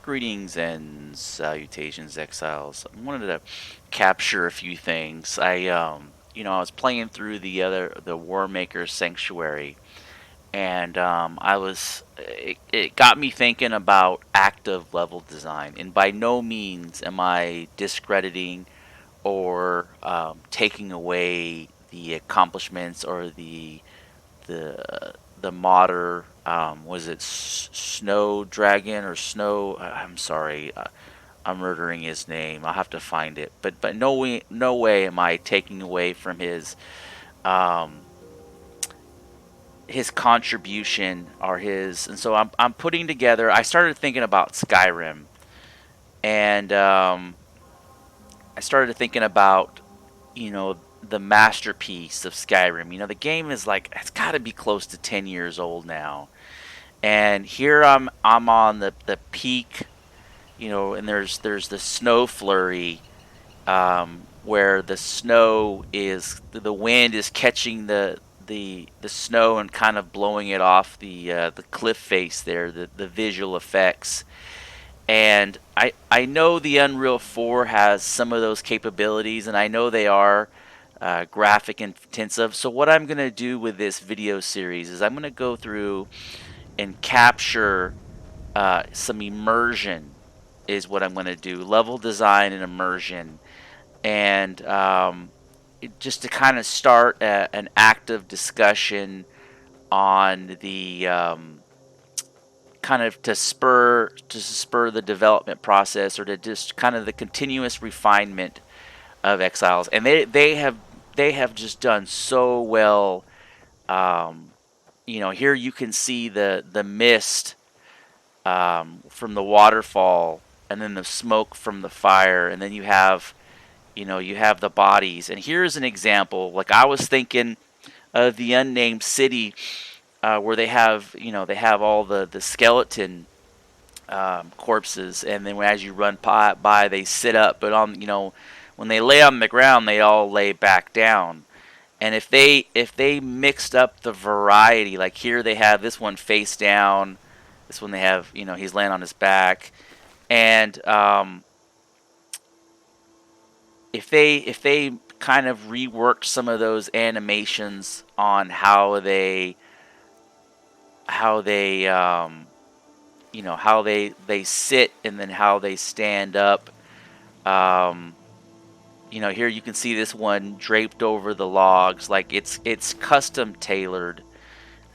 Greetings and salutations, exiles. I wanted to capture a few things. I was playing through the Warmaker Sanctuary, and it got me thinking about active level design. And by no means am I discrediting or taking away the accomplishments or the the modder was it Snow Dragon or Snow I'm sorry, I'm murdering his name. I'll have to find it. But no way am I taking away from um his contribution or his. And so I'm putting together. I started thinking about Skyrim, and I started thinking about, the masterpiece of Skyrim. The game is like, it's got to be close to 10 years old now. And here I'm on the peak, and there's the snow flurry, where the wind is catching the snow and kind of blowing it off the cliff face there, the visual effects. And I know the Unreal 4 has some of those capabilities, and I know they are graphic intensive. So what I'm going to do with this video series is I'm going to go through and capture some immersion is what I'm going to do. Level design and immersion. And just to kind of start an active discussion on the kind of to spur the development process, or to just kind of the continuous refinement of Exiles. And they have just done so well. Here you can see the mist from the waterfall, and then the smoke from the fire, and then you have the bodies. And here's an example. Like, I was thinking of the Unnamed City, where they have all the skeleton corpses, and then as you run by, they sit up. But when they lay on the ground, they all lay back down. And if they mixed up the variety, like here they have this one face down, this one they have, he's laying on his back. And if they kind of reworked some of those animations on how they sit, and then how they stand up. Here you can see this one draped over the logs, like it's custom tailored.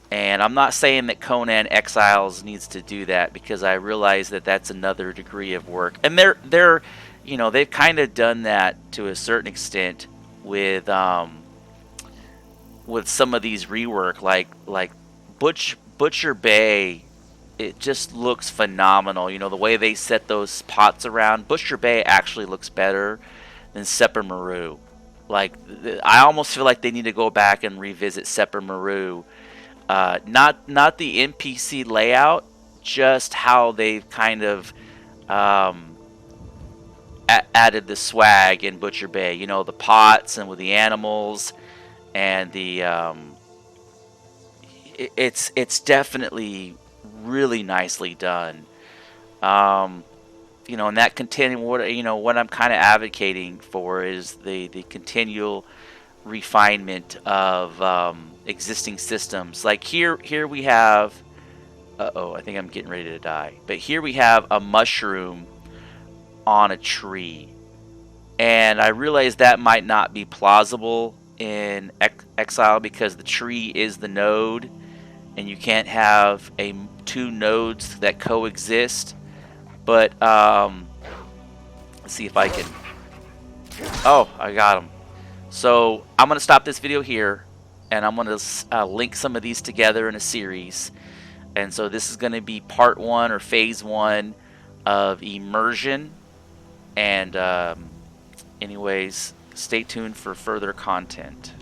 And I'm not saying that Conan Exiles needs to do that, because I realize that that's another degree of work. And they've kind of done that to a certain extent with some of these rework, like Butcher Bay. It just looks phenomenal. The way they set those pots around. Butcher Bay actually looks better than Sepper Maru. Like, I almost feel like they need to go back and revisit Sepper Maru. Not the NPC layout, just how they've kind of added the swag in Butcher Bay. The pots and with the animals, and it's definitely really nicely done. And that what I'm kind of advocating for is the continual refinement of existing systems. Like here we have, I think I'm getting ready to die. But here we have a mushroom on a tree, and I realize that might not be plausible in Exile, because the tree is the node, and you can't have two nodes that coexist. But let's see if I can. Oh, I got him. So I'm gonna stop this video here, and I'm gonna link some of these together in a series. And so this is gonna be part 1, or phase 1 of immersion. And anyways, stay tuned for further content.